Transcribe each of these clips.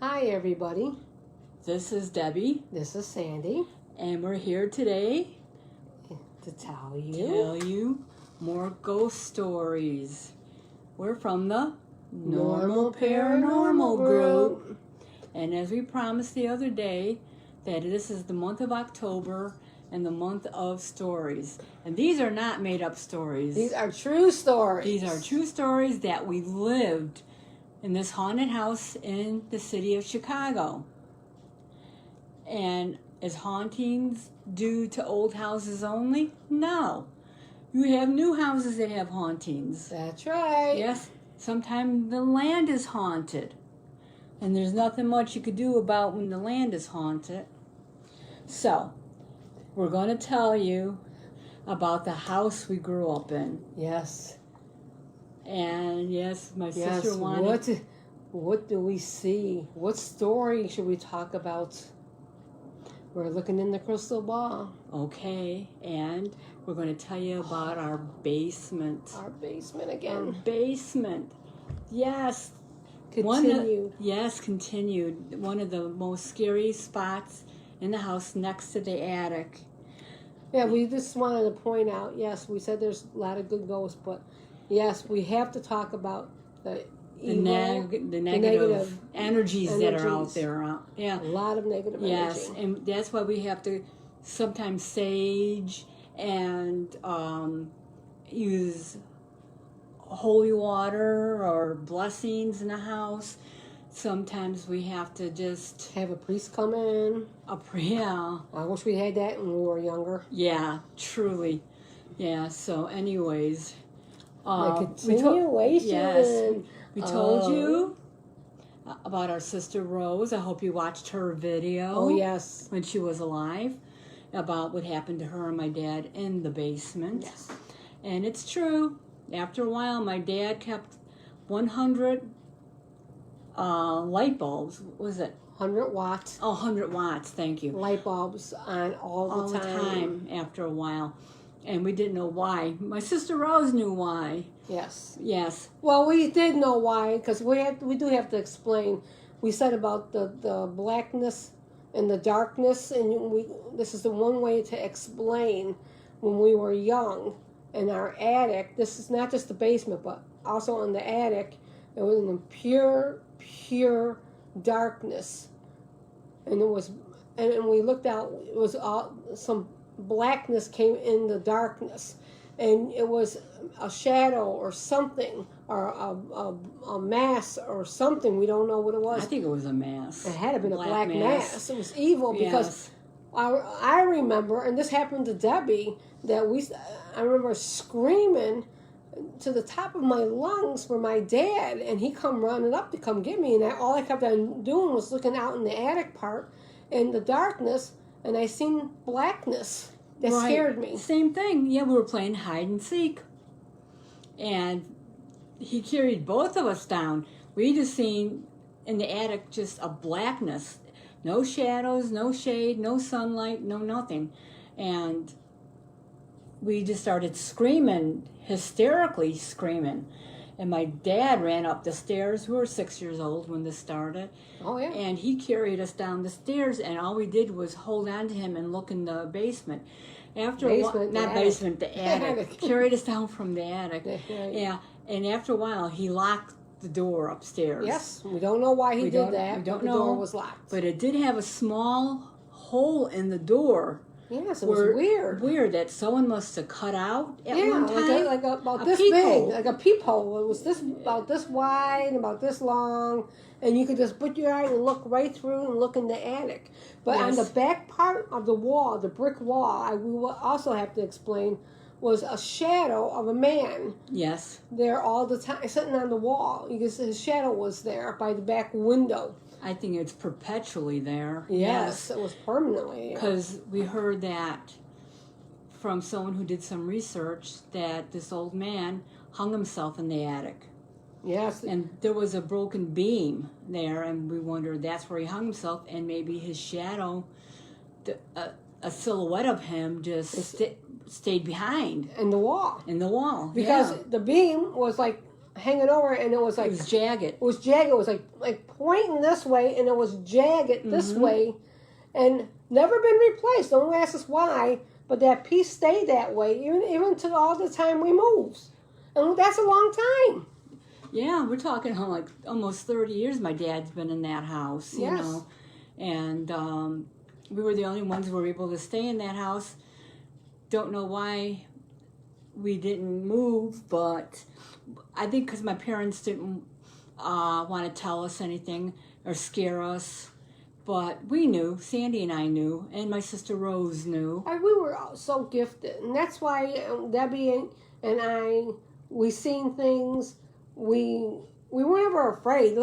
Hi, everybody. This is Debbie, This is Sandy and we're here today to tell to you. tell you more ghost stories. We're from the Normal Paranormal Group. And as we promised the other day, that this is the month of October and the month of stories. And these are not made up stories. These are true stories. These are true stories that we lived in this haunted house in the city of Chicago. And is hauntings due to old houses only? No. You have new houses that have hauntings. That's right. Yes, sometimes the land is haunted. And there's nothing much you could do about when the land is haunted. So, we're going to tell you about the house we grew up in. Yes. And yes, my sister wanted... What do we see? What story should we talk about? We're looking in the crystal ball. Okay, and we're going to tell you about our basement. Our basement again. Basement. Yes. Continue. Continued. One of the most scary spots in the house next to the attic. Yeah, we just wanted to point out, yes, we said there's a lot of good ghosts, but yes, we have to talk about the negative energies that are out there. Yeah. A lot of negative energy. Yes, and that's why we have to sometimes sage and use holy water or blessings in the house. Sometimes we have to just have a priest come in. Yeah. I wish we had that when we were younger. Yeah, truly. Yeah, so anyways. Continuation. We told you about our sister Rose. I hope you watched her video. Oh, yes. When she was alive, about what happened to her and my dad in the basement. Yes. And it's true. After a while, my dad kept 100 light bulbs. What was it? 100 watts. Oh, 100 watts. Thank you. Light bulbs on all the time. After a while. And we didn't know why. My sister Rose knew why. Yes. Yes. Well, we did know why, because we do have to explain. We said about the blackness and the darkness, and this is the one way to explain when we were young in our attic. This is not just the basement, but also in the attic. It was in pure darkness, and and we looked out. It was all some blackness came in the darkness, and it was a shadow or something, or a mass or something. We don't know what it was. I think it was a mass. It had to have been a black mass. It was evil because I remember, and this happened to Debbie, that I remember screaming to the top of my lungs for my dad, and he come running up to come get me, and all I kept on doing was looking out in the attic part in the darkness, and I seen blackness. That scared me. Same thing. Yeah, we were playing hide and seek. And he carried both of us down. We just seen in the attic just a blackness. No shadows, no shade, no sunlight, no nothing. And we just started screaming, hysterically screaming. And my dad ran up the stairs. We were 6 years old when this started. Oh, yeah. And he carried us down the stairs, and all we did was hold on to him and look in the basement. The attic. Carried us down from the attic. Yeah, and after a while, he locked the door upstairs. Yes, we don't know why he did that. We don't know. The door was locked. But it did have a small hole in the door. Yes, it was weird. Weird that someone must have cut out at one time. Like about this big, like a peephole. It was about this wide, about this long, and you could just put your eye and look right through and look in the attic. But on the back part of the wall, the brick wall, we will also have to explain, was a shadow of a man. Yes. There all the time, sitting on the wall. You could see his shadow was there by the back window. I think it's perpetually there. Yes, it was permanently there. Because we heard that from someone who did some research that this old man hung himself in the attic. Yes. And there was a broken beam there, and we wondered that's where he hung himself, and maybe his shadow, a silhouette of him just stayed behind. In the wall. In the wall. Because the beam was like hanging over, and it was It like was jagged. It was jagged. It was like pointing this way, and it was jagged this way, and never been replaced. Don't ask us why, but that piece stayed that way even to all the time we moved, and that's a long time. Yeah, we're talking like almost 30 years. My dad's been in that house, you Yes. know, and we were the only ones who were able to stay in that house. Don't know why we didn't move, but I think because my parents didn't want to tell us anything or scare us. But we knew, Sandy and I knew, and my sister Rose knew. We were all so gifted, and that's why Debbie and I, we seen things. We were never afraid.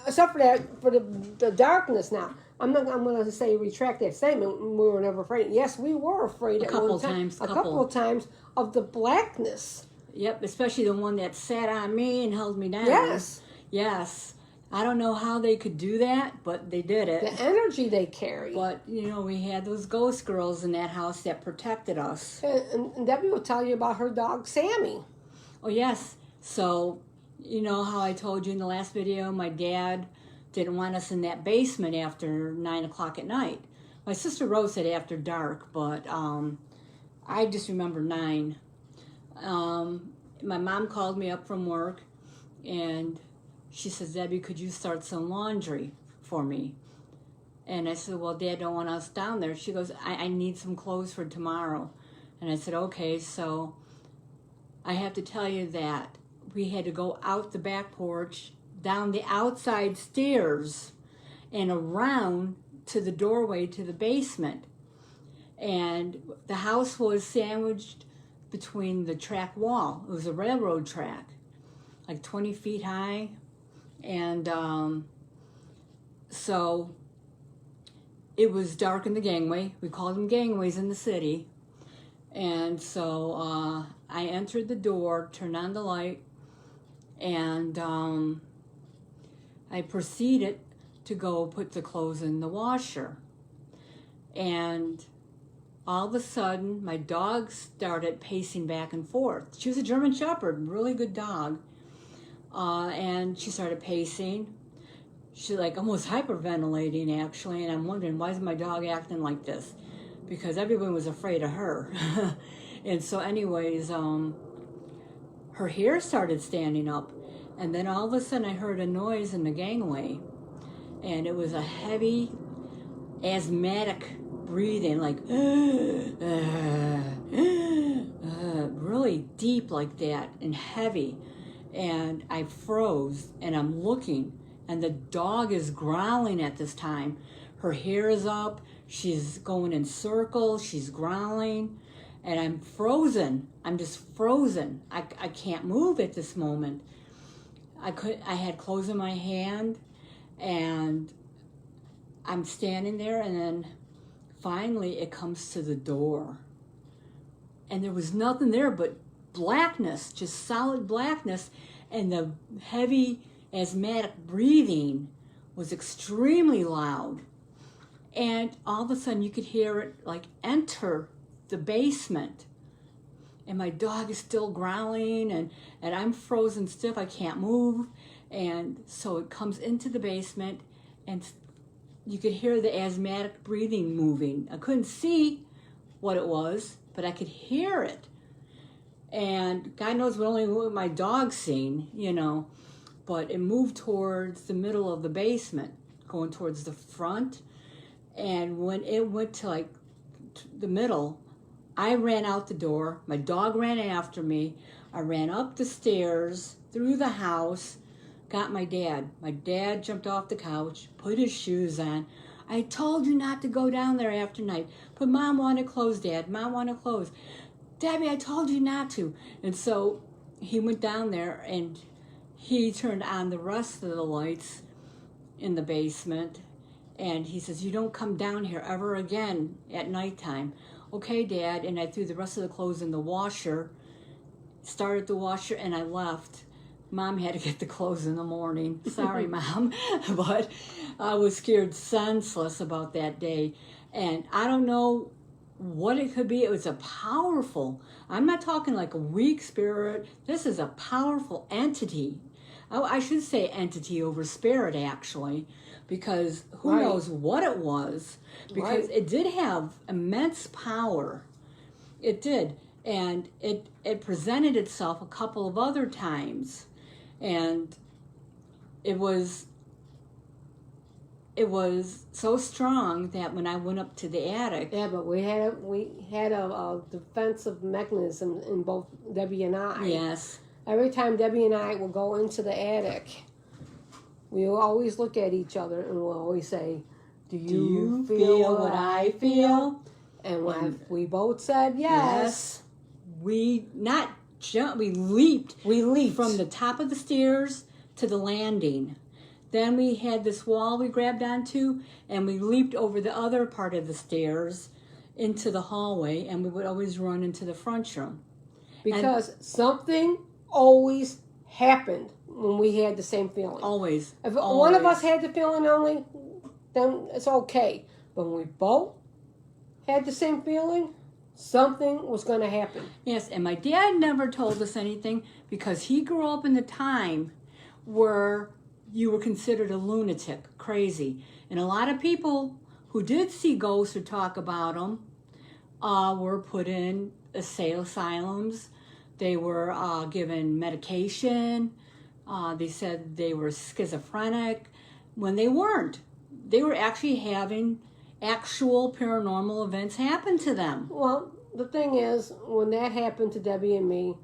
Except for that, for the darkness. Now I'm going to say retract that statement. We were never afraid. Yes, we were afraid A at couple one time. times, A couple of times of the blackness. Yep, especially the one that sat on me and held me down. Yes. Yes. I don't know how they could do that, but they did it. The energy they carry. But, you know, we had those ghost girls in that house that protected us. And Debbie will tell you about her dog, Sammy. Oh, yes. So, you know how I told you in the last video, my dad didn't want us in that basement after 9 o'clock at night. My sister Rose said after dark, but I just remember 9. My mom called me up from work, and she says, Debbie, could you start some laundry for me? And I said, well, Dad don't want us down there. She goes, I need some clothes for tomorrow. And I said, okay. So I have to tell you that we had to go out the back porch, down the outside stairs, and around to the doorway to the basement. And the house was sandwiched between the track wall. It was a railroad track, like 20 feet high. And so it was dark in the gangway. We called them gangways in the city. And so I entered the door, turned on the light, and I proceeded to go put the clothes in the washer. And all of a sudden, my dog started pacing back and forth. She was a German Shepherd, really good dog. And she started pacing. She's like almost hyperventilating, actually. And I'm wondering, why is my dog acting like this? Because everyone was afraid of her. And so anyways, her hair started standing up. And then all of a sudden I heard a noise in the gangway. And it was a heavy, asthmatic breathing, like, really deep like that and heavy. And I froze, and I'm looking, and the dog is growling at this time. Her hair is up, she's going in circles, she's growling, and I'm frozen. I'm just frozen. I can't move at this moment. I had clothes in my hand, and I'm standing there, and then finally it comes to the door. And there was nothing there but blackness, just solid blackness, and the heavy asthmatic breathing was extremely loud. And all of a sudden you could hear it like enter the basement. And my dog is still growling, and I'm frozen stiff, I can't move. And so it comes into the basement, and you could hear the asthmatic breathing moving. I couldn't see what it was, but I could hear it. And God knows what only my dog seen, you know. But it moved towards the middle of the basement, going towards the front. And when it went to like the middle, I ran out the door. My dog ran after me. I ran up the stairs, through the house, got my dad. My dad jumped off the couch, put his shoes on. I told you not to go down there after night. But Mom wanted clothes, Dad. Mom wanted clothes. Debbie, I told you not to. And so he went down there, and he turned on the rest of the lights in the basement. And he says, you don't come down here ever again at nighttime. Okay, Dad. And I threw the rest of the clothes in the washer, started the washer, and I left. Mom had to get the clothes in the morning. Sorry, Mom. But I was scared senseless about that day. And I don't know what it could be. It was a powerful I'm not talking like a weak spirit. This is a powerful entity. I should say entity over spirit, actually, because who Right. knows what it was, because Right. it did have immense power. It did. And it presented itself a couple of other times. And it was so strong that when I went up to the attic, Yeah, but we had a defensive mechanism in both Debbie and I. yes, Every time Debbie and I will go into the attic, we will always look at each other and we'll always say, "Do you feel what I feel?" And when we both said yes, we not jumped, we leaped. we leaped From the top of the stairs to the landing. Then we had this wall we grabbed onto, and we leaped over the other part of the stairs into the hallway, and we would always run into the front room. because something always happened when we had the same feeling. Always. If always. one of us had the feeling only, then it's okay. But when we both had the same feeling, something was going to happen. Yes, and my dad never told us anything because he grew up in the time where you were considered a lunatic, crazy. And a lot of people who did see ghosts or talk about them were put in asylums. They were given medication. They said they were schizophrenic when they weren't. They were actually having actual paranormal events happen to them. Well, the thing is, when that happened to Debbie and me,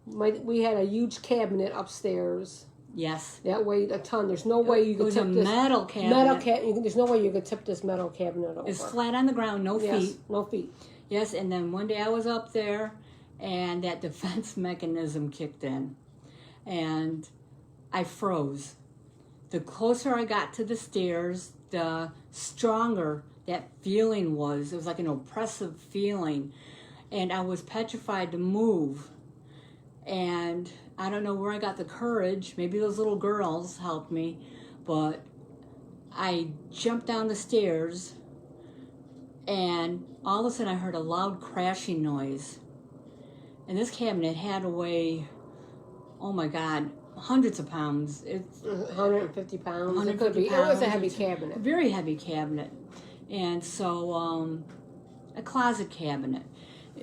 we had a huge cabinet upstairs Yes. that weighed a ton. There's no way you It could was tip a this metal cabinet. There's no way you could tip this metal cabinet over. It's flat on the ground, no Yes, feet. no feet. Yes, and then one day I was up there and that defense mechanism kicked in and I froze. The closer I got to the stairs, the stronger that feeling was. It was like an oppressive feeling and I was petrified to move. And I don't know where I got the courage. Maybe those little girls helped me, but I jumped down the stairs and all of a sudden I heard a loud crashing noise. And this cabinet had to weigh, oh my God, hundreds of pounds. It's 150 pounds. 150 It could be. pounds. It was a heavy cabinet. A very heavy cabinet. And so, a closet cabinet.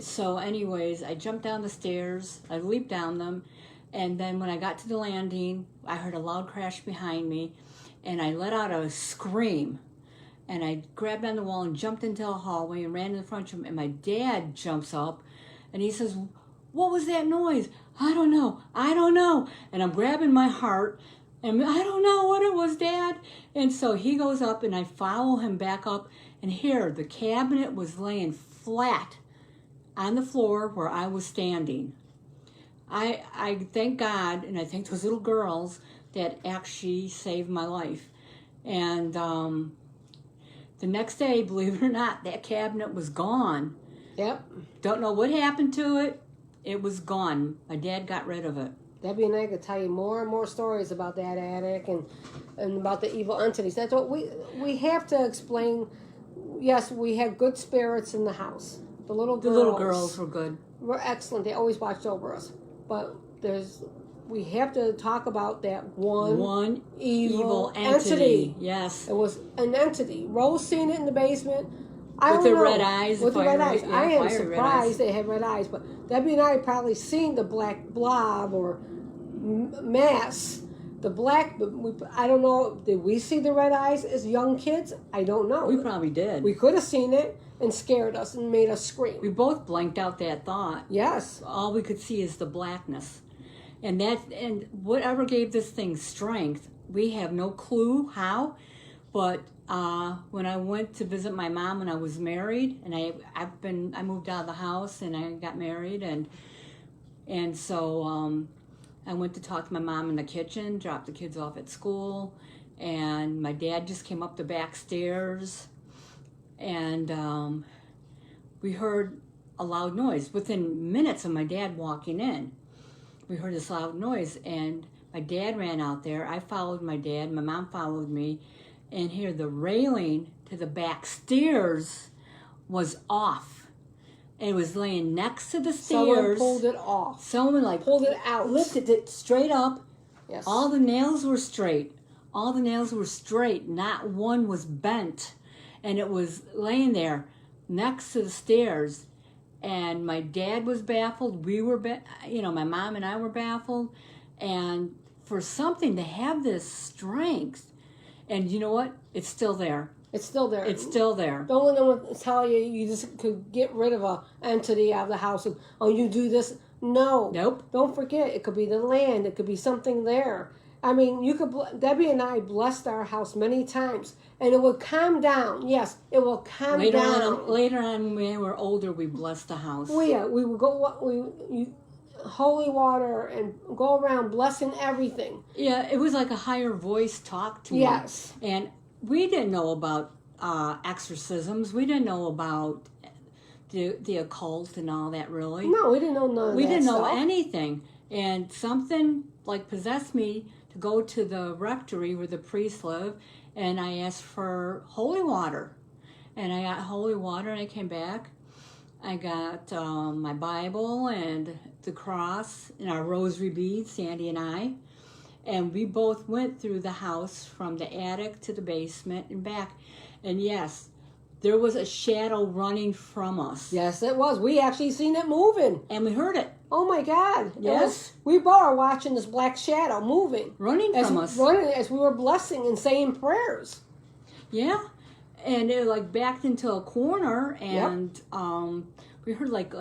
So anyways, I jumped down the stairs, I leaped down them, and then when I got to the landing, I heard a loud crash behind me, and I let out a scream. And I grabbed on the wall and jumped into a hallway and ran in the front room, and my dad jumps up, and he says, "What was that noise?" I don't know. And I'm grabbing my heart, and I don't know what it was, Dad. And so he goes up, and I follow him back up, and here, the cabinet was laying flat on the floor where I was standing. I thank God, and I thank those little girls that actually saved my life. And the next day, believe it or not, that cabinet was gone. Yep. Don't know what happened to it. It was gone. My dad got rid of it. Debbie and I could tell you more and more stories about that attic and about the evil entities. That's what we have to explain. Yes, we had good spirits in the house. The little girls were good. Were excellent. They always watched over us. But we have to talk about that one evil entity. Yes. It was an entity. Rose seen it in the basement. With the red eyes. With the red eyes. Yeah, I am fiery surprised they had red eyes. But Debbie and I probably seen the black blob or mass. The black, I don't know. Did we see the red eyes as young kids? I don't know. We probably did. We could have seen it and scared us and made us scream. We both blanked out that thought. Yes. All we could see is the blackness. And whatever gave this thing strength, we have no clue how. But when I went to visit my mom when I was married, and I moved out of the house and I got married, and so I went to talk to my mom in the kitchen, dropped the kids off at school, and my dad just came up the back stairs, and we heard a loud noise. Within minutes of my dad walking in, we heard this loud noise, and my dad ran out there. I followed my dad. My mom followed me, and here the railing to the back stairs was off. and it was laying next to the Someone stairs. pulled it off. Someone like Pulled it out. lifted it straight up. Yes. All the nails were straight. All the nails were straight. Not one was bent. And it was laying there next to the stairs. And my dad was baffled. We were, my mom and I were baffled. And for something to have this strength, and you know what? It's still there. It's still there. It's still there. Don't let anyone tell you you just could get rid of a entity out of the house and, oh, you do this. No. Nope. Don't forget, it could be the land. It could be something there. I mean, Debbie and I blessed our house many times, and it would calm down. Yes, it will calm down. Later on, when we were older, we blessed the house. We would go, holy water and go around blessing everything. Yeah, it was like a higher voice talked to me. Yes. And we didn't know about exorcisms. We didn't know about the occult and all that, really. No, we didn't know none of that. We didn't know stuff. anything. And something like possessed me to go to the rectory where the priests live, and I asked for holy water. And I got holy water, and I came back. I got my Bible and the cross and our rosary beads, Sandy and I. And we both went through the house from the attic to the basement and back. And yes, there was a shadow running from us. Yes, it was. We actually seen it moving. And we heard it. Oh my God. Yes. We both are watching this black shadow moving. Running from us. Running as we were blessing and saying prayers. Yeah. And it like backed into a corner, and we heard like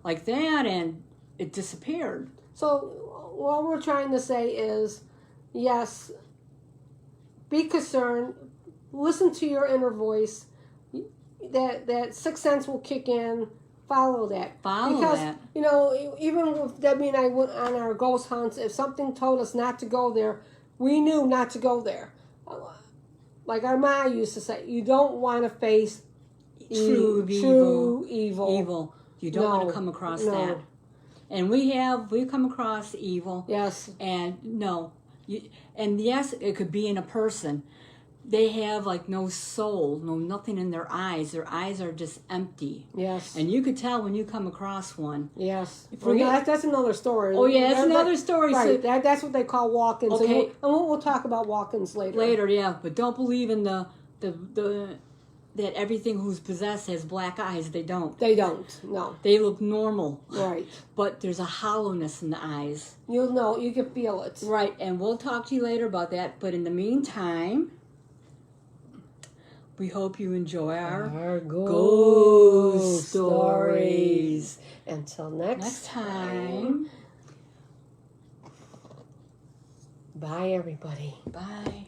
like that, and it disappeared. So what we're trying to say is, yes, be concerned, listen to your inner voice. That sixth sense will kick in. Follow that. Because, even with Debbie and I went on our ghost hunts, if something told us not to go there, we knew not to go there. Like our ma used to say, you don't want to face true evil. Evil. You don't want to come across that. And we come across evil. Yes. And and yes, it could be in a person. They have like no soul, nothing in their eyes. Their eyes are just empty. Yes. And you could tell when you come across one. Yes. That's another story. Oh yeah, that's another story. Right. So, that's what they call walk-ins. Okay. And we'll talk about walk-ins later. Later, yeah. But don't believe in the that everything who's possessed has black eyes. They don't. They don't. No. They look normal. Right. But there's a hollowness in the eyes. You'll know. You can feel it. Right. And we'll talk to you later about that. But in the meantime, we hope you enjoy our ghost stories. Until next time. time. Bye, everybody. Bye.